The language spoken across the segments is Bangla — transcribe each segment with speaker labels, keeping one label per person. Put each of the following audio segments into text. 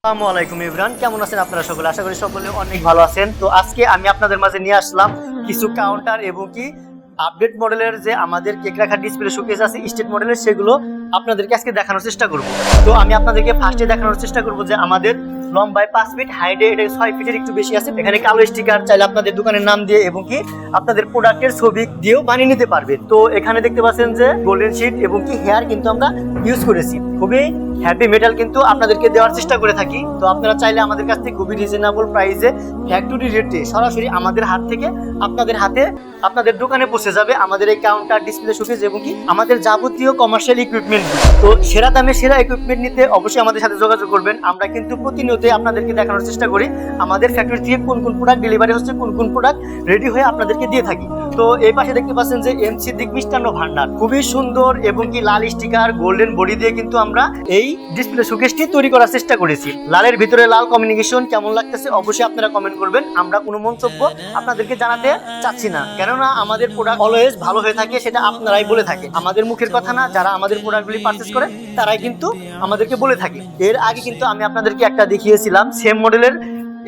Speaker 1: আসসালামু আলাইকুম ইমরান, কেমন আছেন আপনারা সকলে? আশা করি সকলে অনেক ভালো আছেন। তো আজকে আমি আপনাদের মাঝে নিয়ে আসলাম কিছু কাউন্টার এবং কি আপডেট মডেলের যে আমাদের কেক রাখার ডিসপ্লে শোকেস আছে স্টেট মডেলের, সেগুলো আপনাদেরকে আজকে দেখানোর চেষ্টা করব। তো আমি আপনাদেরকে ফার্স্টে দেখানোর চেষ্টা করব যে আমাদের লম্বায় 5 ফিট, হাইটে এটা 6 ফিটের একটু বেশি আছে। এখানে কালো স্টিকার চাইলে আপনাদের দোকানের নাম দিয়ে এবং কি আপনাদের প্রোডাক্টের ছবি দিয়েও বানিয়ে নিতে পারবেন। তো এখানে দেখতে পাচ্ছেন যে গোল্ডেন শিট এবং কি হেয়ার কিন্তু আমরা ইউজ করেছি। খুবই হ্যাপি মেটাল কিন্তু আপনাদেরকে দেওয়ার চেষ্টা করে থাকি। তো আপনারা চাইলে আমাদের কাছ থেকে খুবই রিজনেবল প্রাইসে ফ্যাক্টরি রেটে সরাসরি আমাদের হাত থেকে আপনাদের হাতে আপনাদের দোকানে পৌঁছে যাবে আমাদের এই কাউন্টার, ডিসপ্লে শোকেস এবং কি আমাদের যাবতীয় কমার্শিয়াল ইকুইপমেন্ট। তো সেরা দামে সেরা ইকুইপমেন্ট নিতে অবশ্যই আমাদের সাথে যোগাযোগ করবেন। আমরা কিন্তু প্রতিনিয়তই আপনাদেরকে দেখানোর চেষ্টা করি আমাদের ফ্যাক্টরি থেকে কোন কোন প্রোডাক্ট ডেলিভারি হচ্ছে, কোন কোন প্রোডাক্ট রেডি হয়ে আপনাদেরকে দিয়ে থাকি। তো এই পাশে দেখতে পাচ্ছেন যে এমসি দিক মিষ্টান্ন ভান্ডার, খুবই সুন্দর এবং কি লাল স্টিকার গোল্ডেন বডি দিয়ে কিন্তু আমরা এই ডিসপ্লে শোকেসটি তৈরি করার চেষ্টা করেছি। লালের ভিতরে লাল কমিউনিকেশন কেমন লাগতেছে অবশ্যই আপনারা কমেন্ট করবেন। আমরা কোনো মন্তব্য আপনাদেরকে জানাতে চাচ্ছি না, কেননা আমাদের প্রোডাক্ট অলওয়েজ ভালো হয়ে থাকে, সেটা আপনারাই বলে থাকে, আমাদের মুখের কথা না। যারা আমাদের প্রোডাক্টগুলি পারচেজ করে তারাই কিন্তু আমাদেরকে বলে থাকে। এর আগে কিন্তু আমি আপনাদেরকে একটা দেখিয়েছিলাম সেম মডেলের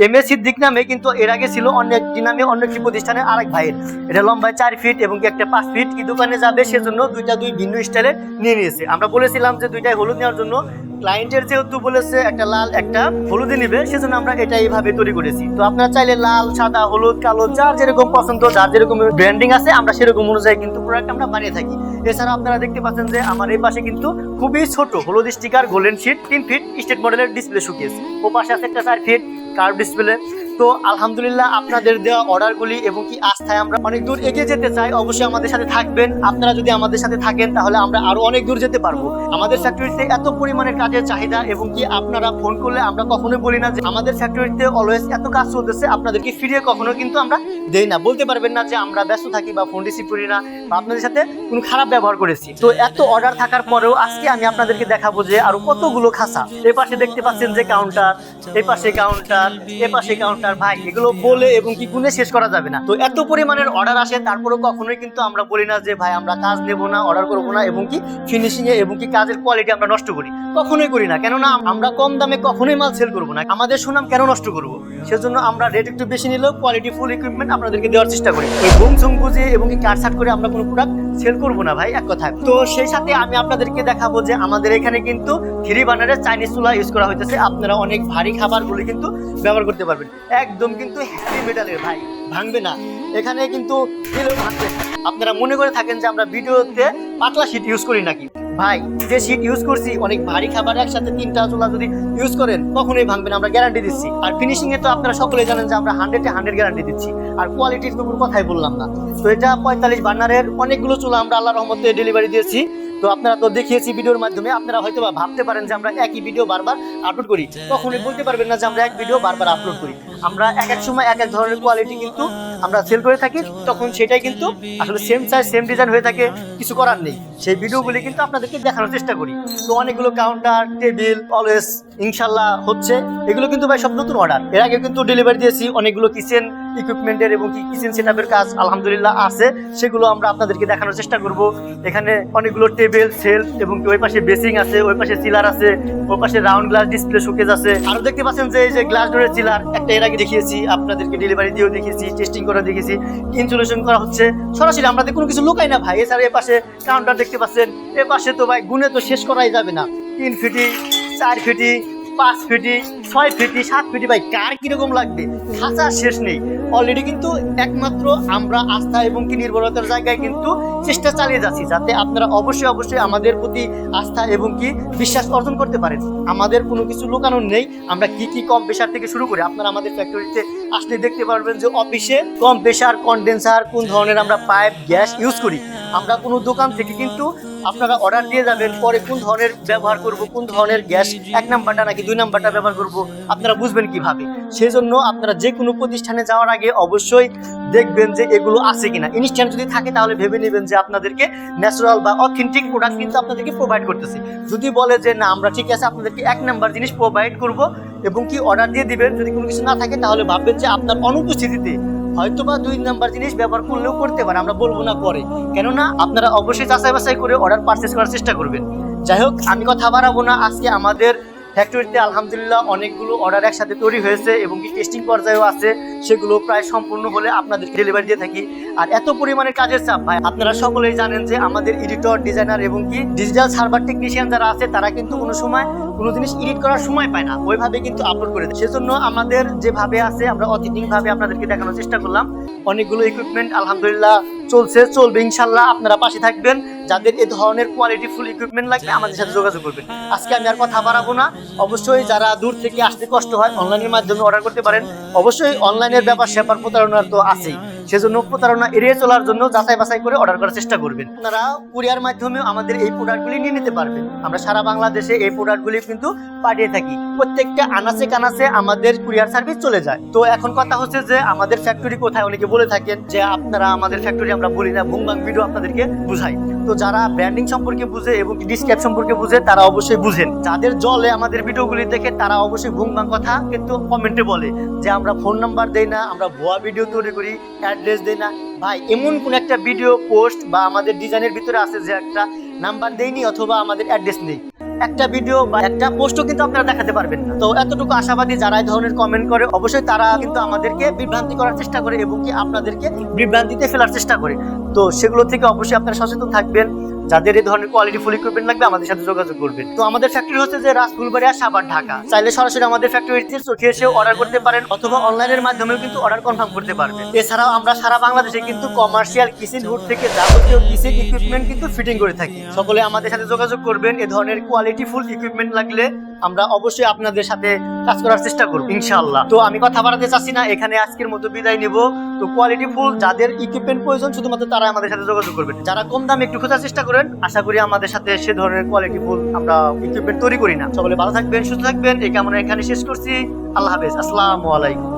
Speaker 1: এমএস সিদ্দিক নামে, কিন্তু এর আগে ছিল অন্য একটি নামে অন্য একটি প্রতিষ্ঠানের আরেক ভাইয়ের। এটা লম্বায় 4 ফিট এবং কি একটা 5 ফিট। কি দোকানে যাবে সেজন্য দুই ভিন্ন স্টাইলে নিয়ে নিয়েছে। আমরা বলেছিলাম যে দুইটাই হলুদ নেওয়ার জন্য, ক্লায়েন্টের যেহেতু বলেছে একটা লাল একটা হলুদে নিবে, সেজন্য আমরা এটা এইভাবে তৈরি করেছি। তো আপনারা চাইলে লাল, সাদা, হলুদ, কালো, যার যেরকম পছন্দ, যার যেরকম ব্র্যান্ডিং আছে আমরা সেরকম অনুযায়ী কিন্তু প্রোডাক্ট আমরা বানিয়ে থাকি। এছাড়া আপনারা দেখতে পাচ্ছেন যে আমার এই পাশে কিন্তু খুবই ছোট হলুদ sticker golden sheet 3 feet state মডেলের ডিসপ্লে শোকেস। ও পাশে আছে একটা 4 ফিট কার্ভ ডিসপ্লে। তো আলহামদুলিল্লাহ আপনাদের দেওয়া অর্ডারগুলি এবং কি আস্থায় আমরা অনেক দূর এগিয়ে যেতে চাই। অবশ্যই আমাদের সাথে থাকবেন। আপনারা যদি আমাদের সাথে থাকেন তাহলে আমরা আরো অনেক দূর যেতে পারবো। আমাদের ফ্যাক্টরিতে এত পরিমাণে কাজের চাহিদা এবং কি আপনারা ফোন করলে আমরা কখনোই বলি না যে আমাদের ফ্যাক্টরিতে অলওয়েজ এত কাজ চলতেছে, আপনাদেরকে ফিরিয়ে কখনো কিন্তু আমরা দেই না। বলতে পারবেন না যে আমরা ব্যস্ত থাকি বা ফোন রিসিভ করি না বা আপনাদের সাথে কোনো খারাপ ব্যবহার করেছি। তো এত অর্ডার থাকার পরেও আজকে আমি আপনাদেরকে দেখাবো যে আরো কতগুলো খাসা। এই পাশে দেখতে পাচ্ছেন যে কাউন্টার, এই পাশে কাউন্টার, এই পাশে কাউন্টার। ভাই এগুলো বলে এবং কি গুণে শেষ করা যাবে না। তো এত পরিমাণের অর্ডার আসে, তারপরেও কখনোই কিন্তু আমরা বলি না যে ভাই আমরা কাজ নেব না, অর্ডার করবো না এবং কি ফিনিশিং এ এবং কি কাজের কোয়ালিটি আমরা নষ্ট করি, কখনোই করি না। কেননা আমরা কম দামে কখনোই মাল সেল করবো না। আমাদের সুনাম কেন নষ্ট করবো? সেজন্য আমরা রেট একটু বেশি নিলেও কোয়ালিটি ফুল ইকুইপমেন্ট আপনাদেরকে দেওয়ার চেষ্টা করি। ওই বুম ঝুম বুঝিয়ে এবং কি কাট সাট করে আমরা কোনো প্রোডাক্ট সেল করবো না ভাই, এক কথায়। তো সেই সাথে আমি আপনাদেরকে দেখাবো যে আমাদের এখানে কিন্তু 3 বার্নারের চাইনিজ চুলা ইউজ করা হইতেছে। আপনারা অনেক ভারী খাবারগুলি কিন্তু ব্যবহার করতে পারবেন। একদম কিন্তু হেভি মেটালের ভাই, ভাঙবে না। এখানে কিন্তু আপনারা মনে করে থাকেন যে আমরা ভিডিওতে পাতলা শীট ইউজ করি নাকি। ভাই যে শীট ইউজ করছি, অনেক ভারী খাবার একসাথে 3টা চুলা যদি ইউজ করেন কখনোই ভাঙবে না, আমরা গ্যারান্টি দিচ্ছি। আর ফিনিশিং এ তো আপনারা সকলেই জানেন যে আমরা 100-এ 100 গ্যারান্টি দিচ্ছি। আর কোয়ালিটির তো কোনো কথাই বললাম না। তো এটা 45 বার্নারের অনেকগুলো চুলা আমরা আল্লাহর রহমতে ডেলিভারি দিয়েছি। তো আপনারা তো দেখিয়েছি ভিডিওর মাধ্যমে। আপনারা হয়তো ভাবতে পারেন যে আমরা একই ভিডিও বারবার আপলোড করি, কখনোই বলতে পারবেন না যে আমরা এক ভিডিও বারবার আপলোড করি। আমরা এক এক সময় এক এক ধরনের কোয়ালিটি কিন্তু আমরা সেল করে থাকি, তখন সেটাই কিন্তু আসলে সেম সাইজ সেম ডিজাইন হয়ে থাকে, কিছু করার নেই। সেই ভিডিওগুলি কিন্তু আপনাদেরকে দেখানোর চেষ্টা করি। তো অনেকগুলো কাউন্টার, টেবিল অলওয়েজ ইনশাল্লাহ হচ্ছে। এগুলো কিন্তু ভাই সব নতুন অর্ডার, এর আগে কিন্তু ডেলিভারি দিয়েছি। অনেকগুলো কিচেন ইকুইপমেন্টের এবং কি কিচেন সেটআপের কাজ আলহামদুলিল্লাহ আছে, সেগুলো আমরা আপনাদেরকে দেখানোর চেষ্টা করব। এখানে অনেকগুলো টেবিল, সেলফ এবং ওই পাশে বেসিং আছে, ওই পাশে চিলার আছে, ওই পাশে রাউন্ড গ্লাস ডিসপ্লে শোকেস আছে। আরো দেখতে পাচ্ছেন যে এই যে গ্লাস ডোরের চিলার, একটা এর আগে দেখিয়েছি, আপনাদেরকে ডেলিভারি দিয়েও দেখিয়েছি, টেস্টিং করে দেখেছি, ইনস্টলেশন করা হচ্ছে সরাসরি। আমাদের কোনো কিছু লুকাই না ভাই। এছাড়া এ পাশে কাউন্টার দেখতে পাচ্ছেন, এ পাশে তো ভাই গুনে তো শেষ করাই যাবে না। 3 ফিটি, 4 ফিটি, 5 ফিটি, 6 ফিটি, 7 ফিটি, ভাই কার কিরকম লাগবে, খাঁচার শেষ নেই। অলরেডি কিন্তু একমাত্র আমরা আস্থা এবং কি নির্ভরতার জায়গায় কিন্তু চেষ্টা চালিয়ে যাচ্ছি, যাতে আপনারা অবশ্যই আমাদের প্রতি আস্থা এবং কি বিশ্বাস অর্জন করতে পারেন। আমাদের কোনো কিছু লুকানোর নেই। আমরা কি কম প্রেশার থেকে শুরু করি, আপনারা আমাদের ফ্যাক্টরিতে আসলে দেখতে পারবেন যে অফিসে কম প্রেশার কনডেন্সার কোন ধরনের আমরা পাইপ গ্যাস ইউজ করি। আমরা কোনো দোকান থেকে কিন্তু আপনারা অর্ডার দিয়ে যাবেন, পরে কোন ধরনের ব্যবহার করব, কোন ধরনের গ্যাস 1 নাম্বারটা নাকি 2 নাম্বারটা ব্যবহার করব, আপনারা বুঝবেন কিভাবে। সেজন্য আপনারা যে কোনো প্রতিষ্ঠানে যাওয়ার আগে অবশ্যই দেখবেন যে এগুলো আছে কিনা। ইনস্ট্যান্ট যদি থাকে তাহলে ভেবে নেবেন যে আপনাদেরকে ন্যাচারাল বা অথেন্টিক প্রোডাক্ট কিন্তু আপনাদেরকে প্রোভাইড করতেছে। যদি বলে যে না আমরা ঠিক আছে আপনাদেরকে 1 নাম্বার জিনিস প্রোভাইড করব এবং কি অর্ডার দিয়ে দিবেন, যদি কোনো কিছু না থাকে তাহলে ভাববেন যে আপনার অনুপস্থিতিতে হয়তোবা 2 নাম্বার জিনিস ব্যবহার করলেও করতে পারে, আমরা বলবো না পরে। কেননা আপনারা অবশ্যই যাচাই বাছাই করে অর্ডার পারচেজ করার চেষ্টা করবেন। যাই হোক, আমি কথা বাড়াবো না। আজকে আমাদের ফ্যাক্টরিতে আলহামদুলিল্লাহ অনেকগুলো অর্ডার একসাথে তৈরি হয়েছে এবং কি টেস্টিং পর্যায়েও আছে, সেগুলো প্রায় সম্পূর্ণ হলে আপনাদের ডেলিভারি দিয়ে থাকি। আর এত পরিমাণে কাজের চাপ ভাই, আপনারা সকলেই জানেন যে আমাদের এডিটর, ডিজাইনার এবং কি ডিজিটাল সার্ভার টেকনিশিয়ান যারা আছে তারা কিন্তু কোনো সময় কোনো জিনিস এডিট করার সময় পায় না, ওইভাবে কিন্তু আপলোড করে দেয়। সেজন্য আমাদের যেভাবে আছে আমরা অথেন্টিক ভাবে আপনাদেরকে দেখানোর চেষ্টা করলাম। অনেকগুলো ইকুইপমেন্ট আলহামদুলিল্লাহ চলবে ইনশাল্লাহ। আপনারা পাশে থাকবেন, যাদের এই ধরনের কোয়ালিটি ফুল ইকুইপমেন্ট লাগবে আমাদের সাথে যোগাযোগ করবেন। আজকে আমি আর কথা বাড়াবো না, অবশ্যই যারা দূর থেকে আসতে কষ্ট হয় অনলাইনের মাধ্যমে অর্ডার করতে পারেন। অবশ্যই অনলাইনের ব্যাপার স্যাপার প্রতারণার তো আছেই, সেজন্য প্রতারণা এড়িয়ে চলার জন্য যাচাই বাছাই করে অর্ডার করার চেষ্টা করবেন। আপনারা কুরিয়ার মাধ্যমে আমাদের এই প্রোডাক্টগুলি নিয়ে নিতে পারবেন। আমরা সারা বাংলাদেশে এই প্রোডাক্টগুলি কিন্তু পাঠিয়ে থাকি, প্রত্যেকটা আনাচে কানাচে আমাদের কুরিয়ার সার্ভিস চলে যায়। তো এখন কথা হচ্ছে যে আমাদের ফ্যাক্টরি কোথায়, অনেকে বলে থাকেন যে আপনারা আমাদের ফ্যাক্টরি আমরা বলি না, ভুংবাং ভিডিও আপনাদেরকে বুঝাই। তো যারা ব্র্যান্ডিং সম্পর্কে বুঝে এবং ডিসক্রাইব সম্পর্কে বুঝে তারা অবশ্যই বুঝেন। যাদের জলে আমাদের ভিডিওগুলি দেখে তারা অবশ্যই ভুংবাং কথা কিন্তু কমেন্টে বলে যে আমরা ফোন নাম্বার দেই না, আমরা ভুয়া ভিডিও তৈরি করি, অ্যাড্রেস দেই না। ভাই এমন কোন একটা ভিডিও পোস্ট বা আমাদের ডিজাইনের ভিতরে আছে যে একটা নাম্বার দেয়নি অথবা আমাদের অ্যাড্রেস নেই? একটা ভিডিও বা একটা পোস্টও কিন্তু আপনারা দেখাতে পারবেন না। তো এতটুকু আশাবাদী যারা এই ধরনের কমেন্ট করে অবশ্যই তারা কিন্তু আমাদেরকে বিভ্রান্তি করার চেষ্টা করে এবং কি আপনাদেরকে বিভ্রান্তিতে ফেলার চেষ্টা করে। তো সেগুলো থেকে অবশ্যই আপনারা সচেতন থাকবেন। যাদের এই ধরনের কোয়ালিটি ফুল ইকুইপমেন্ট লাগবে আমাদের সাথে যোগাযোগ করবেন। তো আমাদের ফ্যাক্টরি হচ্ছে যে রাজফুলবাড়িয়া, সাভার, ঢাকা। চাইলে সরাসরি আমাদের ফ্যাক্টরিতে চোখে এসেও অর্ডার করতে পারেন অথবা অনলাইনের মাধ্যমেও কিন্তু অর্ডার কনফার্ম করতে পারবেন। এছাড়াও আমরা সারা বাংলাদেশে কিন্তু কমার্শিয়াল কিচেন হুড থেকে যাবতীয় কিচেন ইকুইপমেন্ট কিন্তু ফিটিং করে থাকি। সকলে আমাদের সাথে যোগাযোগ করবেন। এই ধরনের কোয়ালিটি ফুল ইকুইপমেন্ট লাগলে আমরা অবশ্যই আপনাদের সাথে কাজ করার চেষ্টা করব ইনশাআল্লাহ। তো আমি কথা বাড়াতে চাচ্ছি না, এখানে আজকের মতো বিদায় নেব। তো কোয়ালিটি ফুল যাদের ইকুইপমেন্ট প্রয়োজন শুধুমাত্র তারা আমাদের সাথে যোগাযোগ করবেন। যারা কম দামে একটু খোঁজার চেষ্টা করেন, আশা করি আমাদের সাথে সে ধরনের কোয়ালিটি ফুল আমরা ইকুইপমেন্ট তৈরি করি না। সকলে ভালো থাকবেন, সুস্থ থাকবেন, এই কামনা এখানে শেষ করছি। আল্লাহ হাফেজ, আসসালামু আলাইকুম।